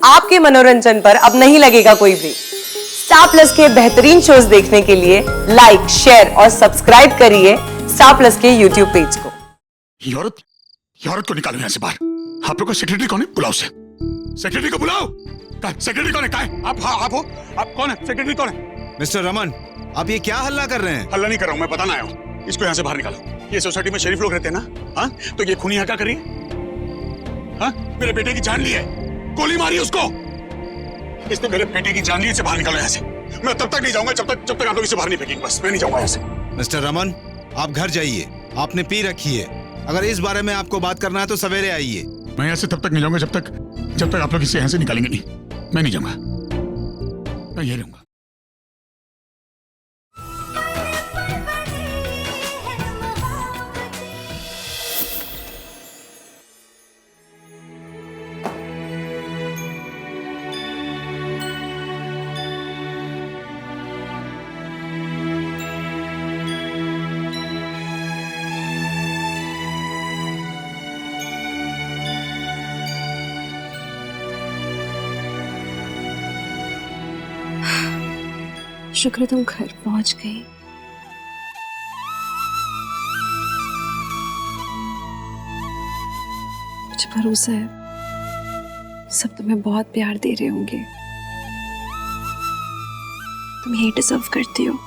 आपके मनोरंजन पर अब नहीं लगेगा कोई ब्रेक। स्टार प्लस के बेहतरीन शोज देखने के लिए लाइक, शेयर और सब्सक्राइब करिए स्टार प्लस के यूट्यूब पेज को। ये औरत को निकालो यहाँ से बाहर। आप लोग का सेक्रेटरी कौन है? बुलाओ उसे। सेक्रेटरी को बुलाओ। सेक्रेटरी कौन है? आप हो? आप कौन है? सेक्रेटरी कौन है? मिस्टर रमन, आप ये क्या हल्ला कर रहे हैं? हल्ला नहीं कर रहा हूँ, मैं बताना आया हूँ। इसको यहाँ से बाहर निकालो। ये सोसाइटी में शरीफ लोग रहते हैं ना? हाँ, तो ये खूनी यहाँ क्या कर रही है? हाँ, मेरे बेटे की जान ली है, गोली मारी उसको। इसने मेरे बेटे की जान ली, इसे बाहर निकालो यहाँ से। मैं तब तक नहीं जाऊंगा जब तक आप लोग इसे बाहर नहीं फेंकेंगे। बस मैं नहीं जाऊंगा यहाँ से। मिस्टर रमन, आप घर जाइए, आपने पी रखी है। अगर इस बारे में आपको बात करना है तो सवेरे आइए। मैं यहाँ से तब तक नहीं जाऊंगा जब तक आप लोग इसे यहाँ से निकालेंगे नहीं। मैं नहीं जाऊंगा, मैं यही रहूंगा। शुक्र तुम घर पहुंच गई। मुझे भरोसा है सब तुम्हें बहुत प्यार दे रहे होंगे। तुम यही डिजर्व करती हो।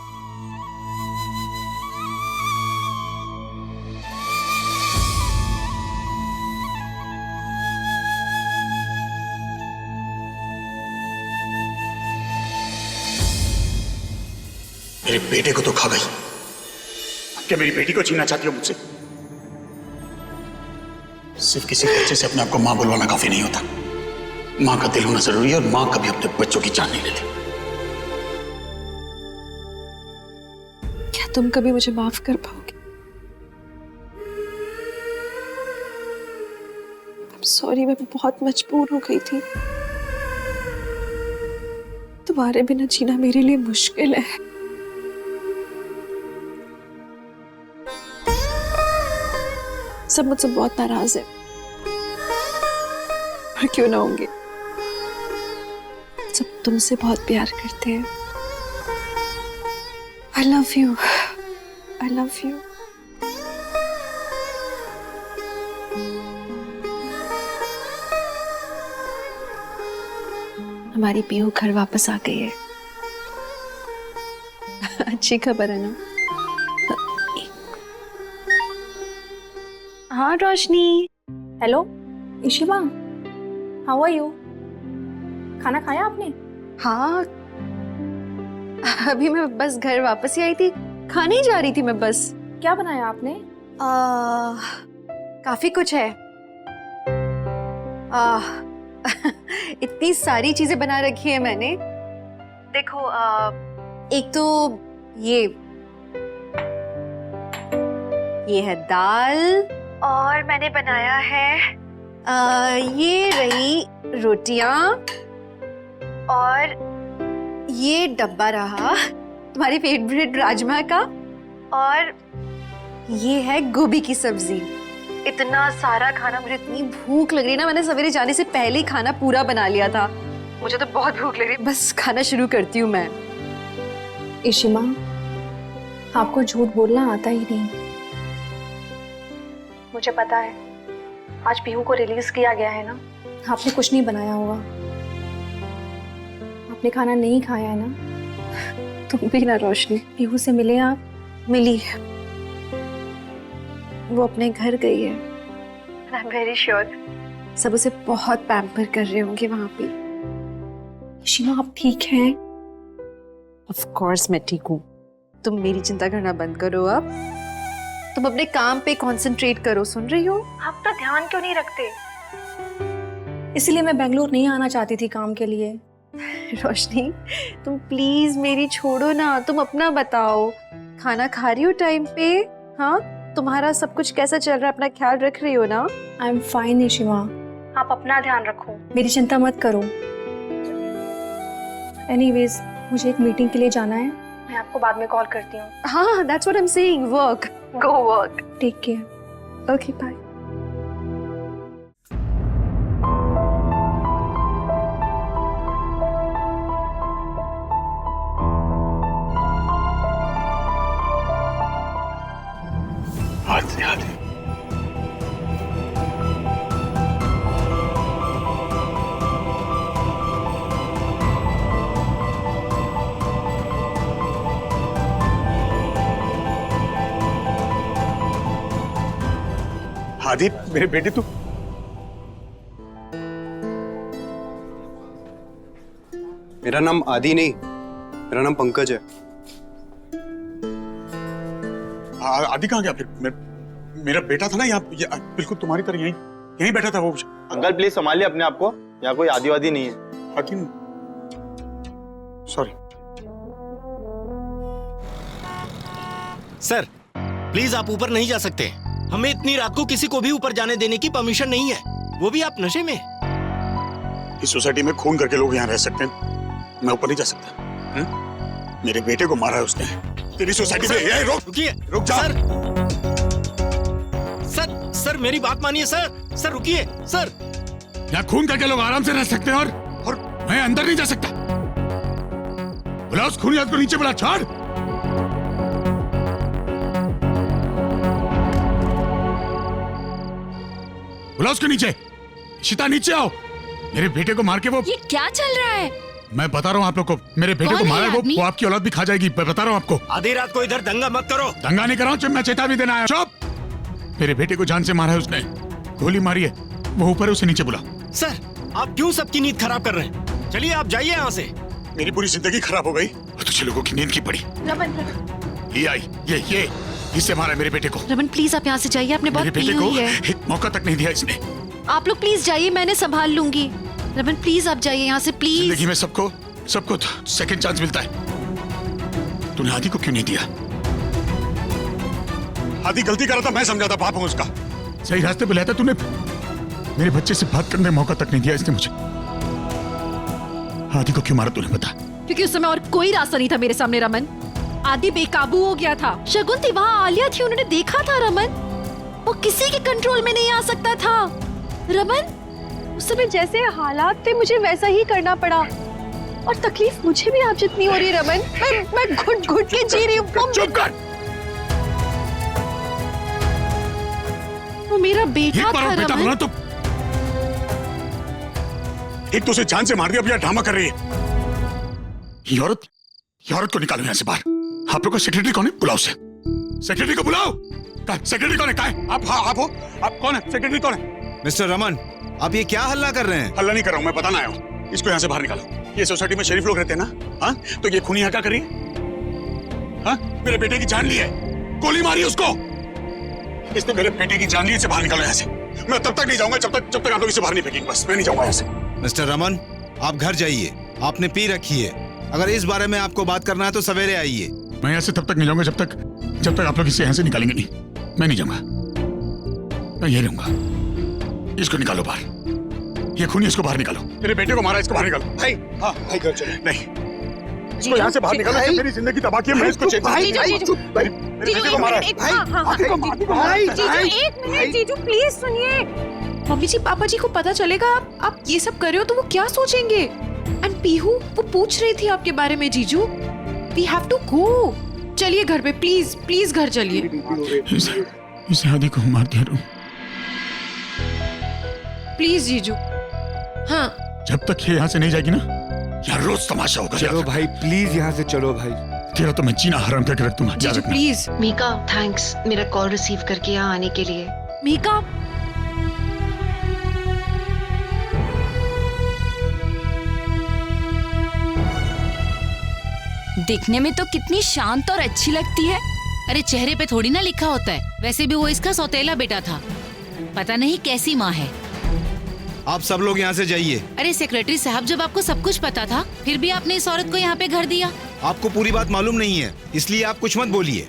मेरे बेटे को तो खा गई, क्या मेरी बेटी को छीनना चाहती हो मुझसे? सिर्फ किसी बच्चे से अपने आप को मां बुलवाना काफी नहीं होता। मां का दिल होना जरूरी है और मां कभी अपने बच्चों की जान नहीं लेती। क्या तुम कभी मुझे माफ कर पाओगे? सॉरी, मैं बहुत मजबूर हो गई थी। तुम्हारे बिना जीना मेरे लिए मुश्किल है। सब मुझसे बहुत नाराज है, और क्यों ना होंगे। सब तुमसे बहुत प्यार करते हैं। I love you. I love you. हमारी पीहू घर वापस आ गई है। अच्छी खबर है ना? हाँ Roshni. Hello Ishima, how are you? खाना खाया आपने? हाँ, अभी मैं बस घर वापस ही आई थी, खाने ही जा रही थी मैं बस। क्या बनाया आपने? काफी कुछ है। इतनी सारी चीजें बना रखी है मैंने। देखो, एक तो ये है दाल, और मैंने बनाया है ये रही रोटियां, और ये डब्बा रहा तुम्हारी फेवरेट राजमा का, और ये है गोभी की सब्जी। इतना सारा खाना, मुझे इतनी भूख लग रही है ना, मैंने सवेरे जाने से पहले ही खाना पूरा बना लिया था। मुझे तो बहुत भूख लग रही है, बस खाना शुरू करती हूँ मैं। इशिमा, आपको झूठ बोलना आता ही नहीं। मुझे पता है आज पीहू को रिलीज किया गया है ना, आपने कुछ नहीं बनाया होगा, आपने खाना नहीं खाया है ना? तुम भी ना रोशनी। पीहू से मिले आप? मिली, वो अपने घर गई है। आई एम वेरी श्योर सब उसे बहुत पैम्पर कर रहे होंगे वहां पे। इशिमा, आप ठीक हैं? ऑफ कोर्स मैं ठीक हूँ। तुम मेरी चिंता करना बंद करो अब। तुम अपने काम पे कंसंट्रेट करो, सुन रही हो? आप तो ध्यान क्यों नहीं रखते? इसलिए मैं बेंगलोर नहीं आना चाहती थी काम के लिए। रोशनी, तुम प्लीज मेरी छोड़ो ना, तुम अपना बताओ। खाना खा रही हो टाइम पे? हाँ, तुम्हारा सब कुछ कैसा चल रहा है? अपना ख्याल रख रही हो ना? आई एम फाइन इशिमा, आप अपना ध्यान रखो, मेरी चिंता मत करो। एनीवेज, मुझे एक मीटिंग के लिए जाना है, मैं आपको बाद में कॉल करती हूँ। हाँ, that's what I'm saying. Work. Go work. Take care. Okay, bye. आदि मेरे बेटे तू मेरा नाम आदि नहीं, मेरा नाम पंकज है। आदि कहाँ गया फिर? मेरा बेटा था ना यहाँ, बिल्कुल तुम्हारी तरह यहीं बैठा था वो। अंकल प्लीज संभालिए अपने आप को, यहाँ कोई आदिवादी नहीं है। आदि सॉरी सर, प्लीज आप ऊपर नहीं जा सकते। हमें इतनी रात को किसी को भी ऊपर जाने देने की परमिशन नहीं है, वो भी आप नशे में। इस सोसाइटी में खून करके लोग यहाँ रह सकते हैं, मैं ऊपर नहीं जा सकता। मेरे बेटे को मारा है उसने तेरी सोसाइटी में। ये रोक, रुकिए, रुक जा। सर मेरी बात मानिए सर रुकिए सर। यहाँ खून करके लोग आराम से रह सकते हैं और मैं अंदर नहीं जा सकता। बुला उस खूनी आदमी को नीचे, बुला, छोड़। बुला उसको नीचे। इशिता नीचे आओ। मेरे बेटे को मार के वो ये क्या चल रहा है? मैं बता रहा हूँ आप लोग को, मेरे बेटे को मारा है वो आपकी औलाद भी खा जाएगी। मैं बता रहा हूँ आपको। आधी रात को इधर दंगा मत करो। दंगा नहीं कर रहा हूँ, मैं चेतावनी देना आया। चुप। मेरे बेटे को जान से मारा है उसने, गोली मारी है। वो ऊपर है, उसे नीचे बुला। सर आप क्यों सबकी नींद खराब कर रहे हैं? चलिए आप जाइए यहाँ से। मेरी पूरी जिंदगी खराब हो गई और तुझे लोगों की नींद की पड़ी। ये आई, ये इससे मारा मेरे बेटे को। रमन प्लीज आप यहाँ से जाइए, आपने बहुत मेरे बेटे को एक मौका तक नहीं दिया इसने। आप लोग प्लीज जाइए, मैंने संभाल लूंगी। रमन प्लीज आप जाइए यहाँ से प्लीज। जिंदगी में सबको सेकंड चांस मिलता है। तूने आदि को क्यों नहीं दिया? आदि गलती कर रहा था, मैं समझा था, पाप हूं उसका। सही रास्ते पे लाया, तूने मेरे बच्चे से बात करने का मौका तक नहीं दिया इसने मुझे। आदि को क्यों मारा तूने, बता? क्योंकि उस समय और कोई रास्ता नहीं था मेरे सामने रमन। आदि बेकाबू हो गया था। शगुन थी वहाँ, आलिया थी, उन्होंने देखा था रमन। वो किसी के कंट्रोल में नहीं आ सकता था रमन। उस समय जैसे हालात थे मुझे वैसा ही करना पड़ा, और तकलीफ मुझे भी आप जितनी हो रही है रमन। मैं घुट घुट के जी रही हूँ। चुप कर। वो मेरा बेटा था रमन। तो एक तो उसे जान से मार दिया, अब यह ड्रामा कर रही है। ये औरत को निकालो यहाँ से बाहर। आप लोग का सेक्रेटरी कौन है? बुलाओ उसे। सेक्रेटरी को बुलाओ। सेक्रेटरी कौन है? आप हो? आप कौन है? सेक्रेटरी कौन है? मिस्टर रमन, आप ये क्या हल्ला कर रहे हैं? हल्ला नहीं कर रहा हूँ, मैं बताना आया हूँ। इसको यहाँ से बाहर निकालो। ये सोसाइटी में शरीफ लोग रहते हैं ना, हाँ? तो ये खूनी यहाँ क्या करिए? हाँ? मेरे बेटे की जान ली है, गोली मारी उसको। इसने मेरे बेटे की जान ली, इसे बाहर निकालो यहाँ से। मैं तब तक नहीं जाऊंगा जब तक आप लोग इसे बाहर नहीं फेंकेंगे। बस मैं नहीं जाऊंगा यहाँ से। मिस्टर रमन, आप घर जाइए। आपने पी रखी है। अगर इस बारे में आपको बात करना है तो सवेरे आइए। मैं यहाँ से तब तक नहीं जाऊंगा जब तक आप लोग इसे यहाँ से निकालेंगे नहीं। मैं नहीं जाऊंगा, मैं यही रहूंगा। इसको निकालो बाहर। ये खूनी, इसको बाहर निकालो। मेरे बेटे को मारा, इसको बाहर निकालो। भाई, हाँ भाई, घर चलो। नहीं, इसको यहाँ से बाहर निकालो। इसने मेरी जिंदगी तबाह की है। मैं इसको जीजू प्लीज सुनिए। मम्मी जी, पापा जी को पता चलेगा आप ये सब कर रहे हो तो वो क्या सोचेंगे? एंड पीहू वो पूछ रही थी आपके बारे में। जीजू वी हैव टू गो। चलिए घर पे, प्लीज प्लीज घर चलिए। इसे आदि को मार दिया। प्लीज जीजू। हाँ, जब तक ये यहाँ से नहीं जाएगी ना, यहाँ रोज तमाशा होगा। चलो भाई प्लीज यहाँ से चलो भाई। तेरा तो मैं जीना हराम करके रख दूंगा। जीजू प्लीज। मीका थैंक्स मेरा कॉल रिसीव करके यहाँ आने के लिए। मीका दिखने में तो कितनी शांत और अच्छी लगती है। अरे चेहरे पे थोड़ी ना लिखा होता है। वैसे भी वो इसका सौतेला बेटा था, पता नहीं कैसी माँ है। आप सब लोग यहाँ से जाइए। अरे सेक्रेटरी साहब, जब आपको सब कुछ पता था फिर भी आपने इस औरत को यहाँ पे घर दिया। आपको पूरी बात मालूम नहीं है, इसलिए आप कुछ मत बोलिए।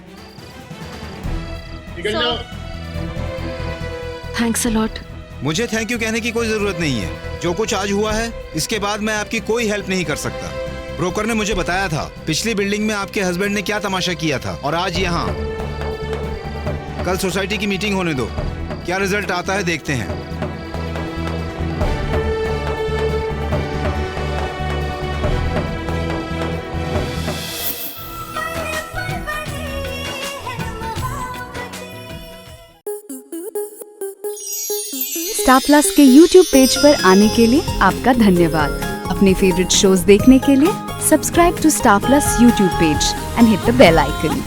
Thanks a lot. मुझे थैंक यू कहने की कोई जरूरत नहीं है। जो कुछ आज हुआ है, इसके बाद मैं आपकी कोई हेल्प नहीं कर सकता। ब्रोकर ने मुझे बताया था पिछली बिल्डिंग में आपके हस्बैंड ने क्या तमाशा किया था, और आज यहाँ। कल सोसाइटी की मीटिंग होने दो, क्या रिजल्ट आता है देखते हैं। स्टार प्लस के YouTube पेज पर आने के लिए आपका धन्यवाद। अपने फेवरेट शोज देखने के लिए subscribe to Star Plus YouTube page and hit the bell icon.